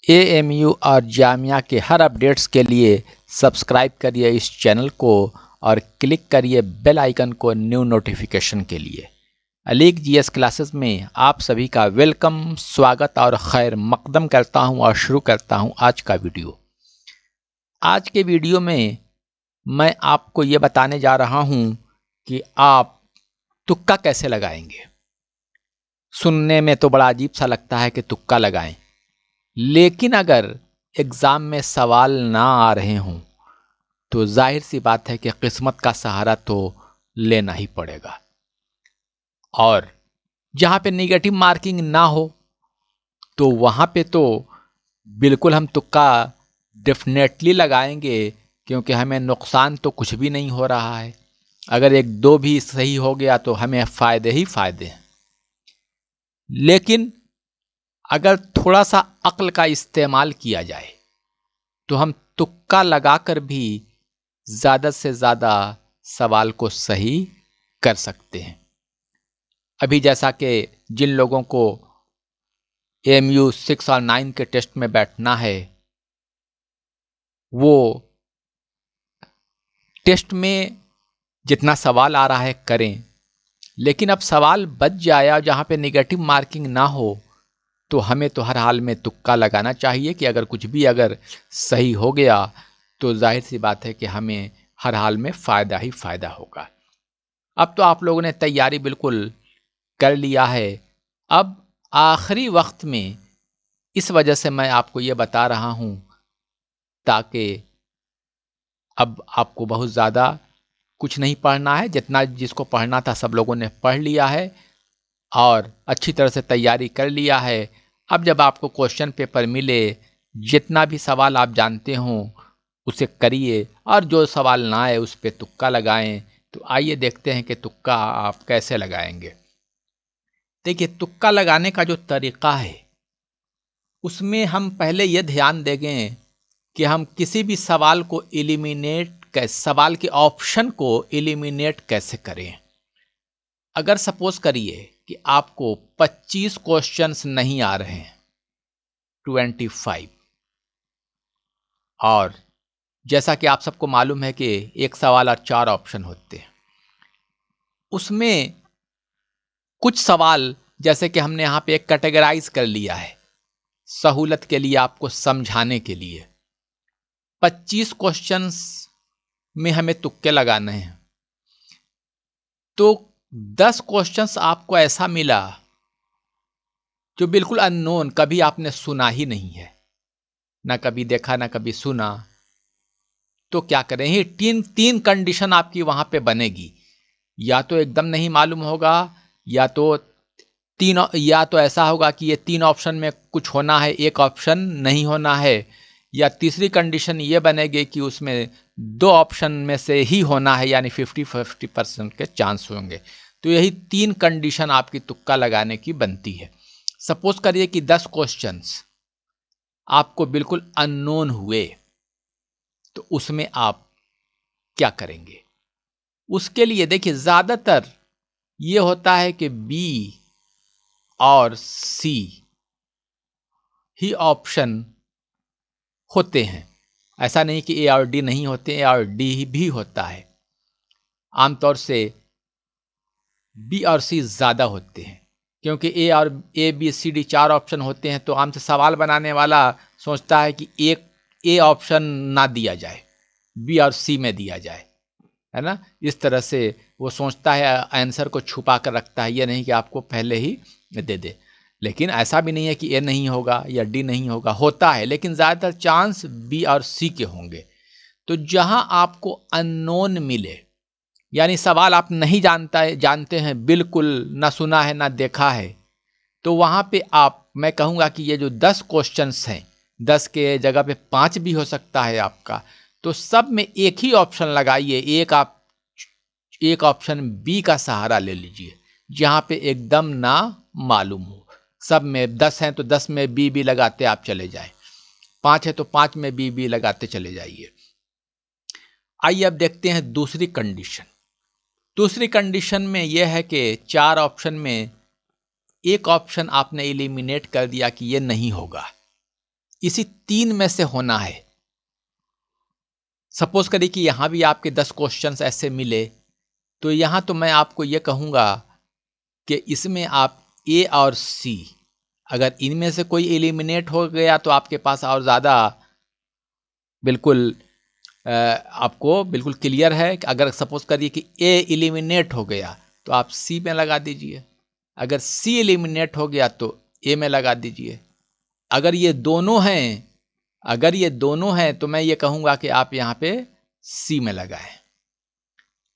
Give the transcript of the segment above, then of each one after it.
AMU और जामिया के हर updates के लिए सब्सक्राइब करिए इस चैनल को और क्लिक करिए बेल आइकन को न्यू नोटिफिकेशन के लिए। अलीक जीएस क्लासेस में आप सभी का वेलकम, स्वागत और खैर मकदम करता हूं और शुरू करता हूं आज का वीडियो। आज के वीडियो में मैं आपको ये बताने जा रहा हूं कि आप तुक्का कैसे लगाएंगे। सुनने में तो बड़ा अजीब सा लगता है कि तुक्का लगाएं, लेकिन अगर एग्ज़ाम में सवाल ना आ रहे हों तो जाहिर सी बात है कि किस्मत का सहारा तो लेना ही पड़ेगा। और जहाँ पे नेगेटिव मार्किंग ना हो तो वहाँ पे तो बिल्कुल हम तुक्का डेफिनेटली लगाएंगे, क्योंकि हमें नुकसान तो कुछ भी नहीं हो रहा है। अगर एक दो भी सही हो गया तो हमें फ़ायदे ही फ़ायदे हैं। लेकिन अगर थोड़ा सा अक्ल का इस्तेमाल किया जाए तो हम तुक्का लगाकर भी ज़्यादा से ज़्यादा सवाल को सही कर सकते हैं। अभी जैसा कि जिन लोगों को एएमयू 6 और 9 के टेस्ट में बैठना है, वो टेस्ट में जितना सवाल आ रहा है करें, लेकिन अब सवाल बच जाए और जहाँ पे नेगेटिव मार्किंग ना हो तो हमें तो हर हाल में तुक्का लगाना चाहिए कि अगर कुछ भी अगर सही हो गया तो जाहिर सी बात है कि हमें हर हाल में फ़ायदा ही फ़ायदा होगा। अब तो आप लोगों ने तैयारी बिल्कुल कर लिया है। अब आखिरी वक्त में इस वजह से मैं आपको ये बता रहा हूँ ताकि अब आपको बहुत ज़्यादा कुछ नहीं पढ़ना है। जितना जिसको पढ़ना था सब लोगों ने पढ़ लिया है और अच्छी तरह से तैयारी कर लिया है। अब जब आपको क्वेश्चन पेपर मिले, जितना भी सवाल आप जानते हों उसे करिए और जो सवाल ना आए उस पर तुक्का लगाएं। तो आइए देखते हैं कि तुक्का आप कैसे लगाएंगे। देखिए, तुक्का लगाने का जो तरीक़ा है उसमें हम पहले ये ध्यान देंगे कि हम किसी भी सवाल को सवाल के ऑप्शन को एलिमिनेट कैसे करें। अगर सपोज करिए कि आपको 25 क्वेश्चंस नहीं आ रहे हैं, 25, और जैसा कि आप सबको मालूम है कि एक सवाल और 4 ऑप्शन होते हैं, उसमें कुछ सवाल जैसे कि हमने यहाँ पे एक कैटेगराइज कर लिया है सहूलत के लिए, आपको समझाने के लिए। 25 क्वेश्चंस में हमें तुक्के लगाने हैं, तो 10 क्वेश्चंस आपको ऐसा मिला जो बिल्कुल अननोन, कभी आपने सुना ही नहीं है, ना कभी देखा ना कभी सुना। तो क्या करें, ये तीन कंडीशन आपकी वहां पे बनेगी। या तो एकदम नहीं मालूम होगा, या तो ऐसा होगा कि ये 3 ऑप्शन में कुछ होना है, एक ऑप्शन नहीं होना है, या तीसरी कंडीशन ये बनेगी कि उसमें 2 ऑप्शन में से ही होना है, यानी 50-50% के चांस होंगे। तो यही 3 कंडीशन आपकी तुक्का लगाने की बनती है। सपोज करिए कि 10 क्वेश्चंस आपको बिल्कुल अननोन हुए, तो उसमें आप क्या करेंगे। उसके लिए देखिए, ज़्यादातर ये होता है कि बी और सी ही ऑप्शन होते हैं। ऐसा नहीं कि ए और डी नहीं होते, ए और डी भी होता है। आमतौर से बी और सी ज़्यादा होते हैं, क्योंकि A B C D 4 option होते हैं, तो आम से सवाल बनाने वाला सोचता है कि एक ए ऑप्शन ना दिया जाए, बी और सी में दिया जाए, है ना। इस तरह से वो सोचता है, आंसर को छुपा कर रखता है, ये नहीं कि आपको पहले ही दे दे। लेकिन ऐसा भी नहीं है कि ए नहीं होगा या डी नहीं होगा, होता है, लेकिन ज़्यादातर चांस बी और सी के होंगे। तो जहां आपको अननोन मिले, यानी सवाल आप नहीं जानते हैं, बिल्कुल ना सुना है ना देखा है, तो वहां पे मैं कहूँगा कि ये जो 10 क्वेश्चंस हैं, 10 के जगह पे 5 भी हो सकता है आपका, तो सब में एक ही ऑप्शन लगाइए। एक ऑप्शन बी का सहारा ले लीजिए, जहाँ पे एकदम ना मालूम हो। सब में 10 हैं तो 10 में बी लगाते आप चले जाएं, 5 है तो 5 में बी लगाते चले जाइए। आइए अब देखते हैं दूसरी कंडीशन। दूसरी कंडीशन में यह है कि 4 ऑप्शन में एक ऑप्शन आपने एलिमिनेट कर दिया कि ये नहीं होगा। इसी 3 में से होना है। सपोज करिए कि यहां भी आपके 10 क्वेश्चंस ऐसे मिले, तो यहां तो मैं आपको यह कहूंगा कि इसमें आप ए और सी, अगर इनमें से कोई एलिमिनेट हो गया तो आपके पास और ज़्यादा बिल्कुल आपको बिल्कुल क्लियर है कि अगर सपोज करिए कि ए एलिमिनेट हो गया तो आप सी में लगा दीजिए, अगर सी एलिमिनेट हो गया तो ए में लगा दीजिए। अगर ये दोनों हैं तो मैं ये कहूँगा कि आप यहाँ पे सी में लगाएं।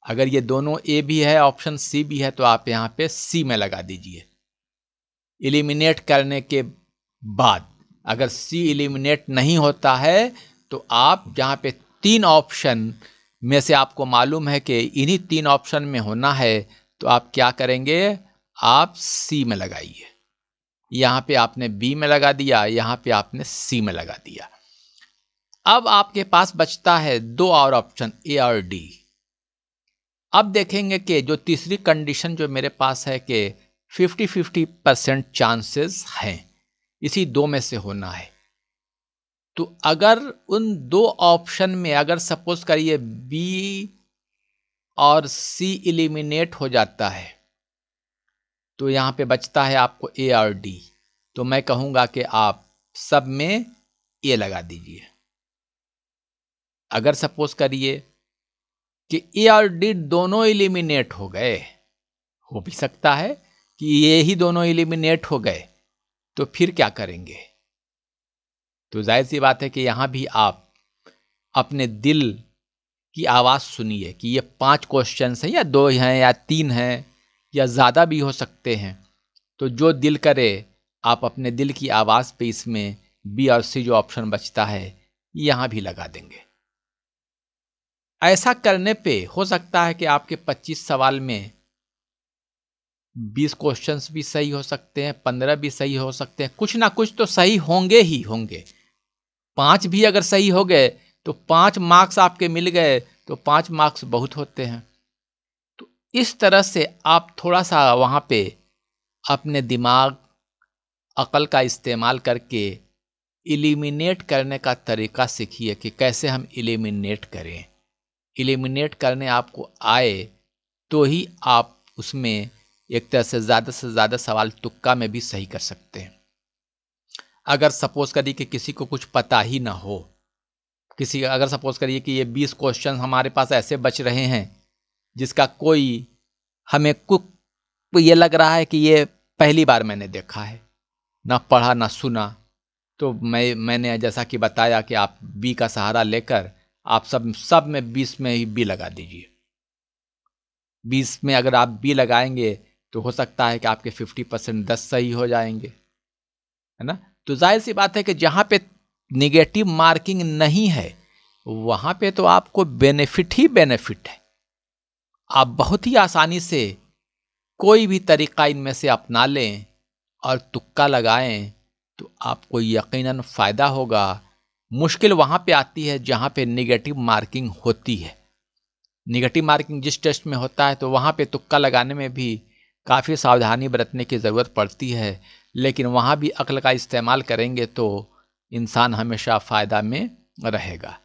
अगर ये दोनों ए भी है, ऑप्शन सी भी है, तो आप यहाँ पे सी में लगा दीजिए। एलिमिनेट करने के बाद अगर सी एलिमिनेट नहीं होता है तो आप जहाँ पे 3 ऑप्शन में से आपको मालूम है कि इन्हीं 3 ऑप्शन में होना है, तो आप क्या करेंगे, आप सी में लगाइए। यहाँ पे आपने बी में लगा दिया, यहाँ पे आपने सी में लगा दिया। अब आपके पास बचता है 2 और ऑप्शन, ए और डी। अब देखेंगे कि जो तीसरी कंडीशन जो मेरे पास है कि 50-50% चांसेस हैं, इसी 2 में से होना है। तो अगर उन 2 ऑप्शन में अगर सपोज करिए बी और सी एलिमिनेट हो जाता है तो यहाँ पे बचता है आपको ए और डी। तो मैं कहूँगा कि आप सब में ए लगा दीजिए। अगर सपोज करिए कि ए और डी दोनों एलिमिनेट हो गए, हो भी सकता है कि ये ही दोनों एलिमिनेट हो गए, तो फिर क्या करेंगे? तो जाहिर सी बात है कि यहाँ भी आप अपने दिल की आवाज़ सुनिए कि ये 5 क्वेश्चंस हैं या 2 हैं या 3 हैं या ज़्यादा भी हो सकते हैं। तो जो दिल करे आप अपने दिल की आवाज़ पे इसमें बी और सी जो ऑप्शन बचता है यहाँ भी लगा देंगे। ऐसा करने पे हो सकता है कि आपके 25 सवाल में 20 क्वेश्चंस भी सही हो सकते हैं, 15 भी सही हो सकते हैं, कुछ ना कुछ तो सही होंगे ही होंगे। 5 भी अगर सही हो गए तो 5 मार्क्स आपके मिल गए, तो 5 मार्क्स बहुत होते हैं। तो इस तरह से आप थोड़ा सा वहाँ पे अपने दिमाग, अकल का इस्तेमाल करके एलिमिनेट करने का तरीका सीखिए कि कैसे हम एलिमिनेट करें। एलिमिनेट करने आपको आए तो ही आप उसमें एक तरह से ज़्यादा सवाल तुक्का में भी सही कर सकते हैं। अगर सपोज करिए कि किसी को कुछ पता ही ना हो, अगर सपोज करिए कि ये 20 क्वेश्चन हमारे पास ऐसे बच रहे हैं जिसका कोई हमें कुछ ये लग रहा है कि ये पहली बार मैंने देखा है, ना पढ़ा ना सुना, तो मैंने जैसा कि बताया कि आप बी का सहारा लेकर आप सब में 20 में ही बी लगा दीजिए। 20 में अगर आप बी लगाएंगे तो हो सकता है कि आपके 50% 10 सही हो जाएंगे, है ना। तो जाहिर सी बात है कि जहाँ पे नेगेटिव मार्किंग नहीं है वहाँ पे तो आपको बेनिफिट ही बेनिफिट है। आप बहुत ही आसानी से कोई भी तरीका इनमें से अपना लें और तुक्का लगाएं तो आपको यकीनन फ़ायदा होगा। मुश्किल वहाँ पे आती है जहाँ पे नेगेटिव मार्किंग होती है। नेगेटिव मार्किंग जिस टेस्ट में होता है तो वहाँ पे तुक्का लगाने में भी काफ़ी सावधानी बरतने की ज़रूरत पड़ती है, लेकिन वहाँ भी अक्ल का इस्तेमाल करेंगे तो इंसान हमेशा फ़ायदा में रहेगा।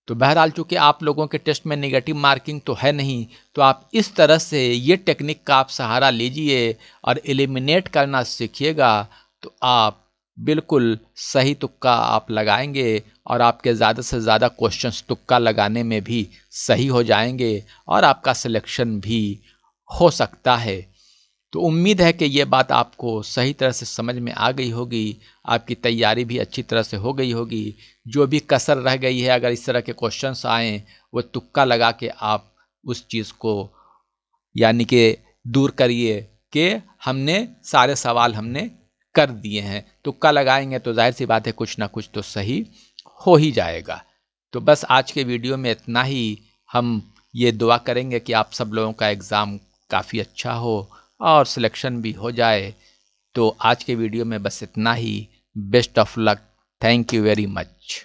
तो बहरहाल चूँकि आप लोगों के टेस्ट में नेगेटिव मार्किंग तो है नहीं, तो आप इस तरह से ये टेक्निक का आप सहारा लीजिए और एलिमिनेट करना सीखिएगा, तो आप बिल्कुल सही तुक्का आप लगाएंगे और आपके ज़्यादा से ज़्यादा क्वेश्चंस तुक्का लगाने में भी सही हो जाएंगे और आपका सिलेक्शन भी हो सकता है। तो उम्मीद है कि ये बात आपको सही तरह से समझ में आ गई होगी, आपकी तैयारी भी अच्छी तरह से हो गई होगी। जो भी कसर रह गई है, अगर इस तरह के क्वेश्चंस आएँ, वो तुक्का लगा के आप उस चीज़ को यानी कि दूर करिए कि हमने सारे सवाल हमने कर दिए हैं। तुक्का लगाएंगे तो जाहिर सी बात है कुछ ना कुछ तो सही हो ही जाएगा। तो बस आज के वीडियो में इतना ही। हम ये दुआ करेंगे कि आप सब लोगों का एग्ज़ाम काफ़ी अच्छा हो और सिलेक्शन भी हो जाए। तो आज के वीडियो में बस इतना ही। Best of luck. Thank you very much.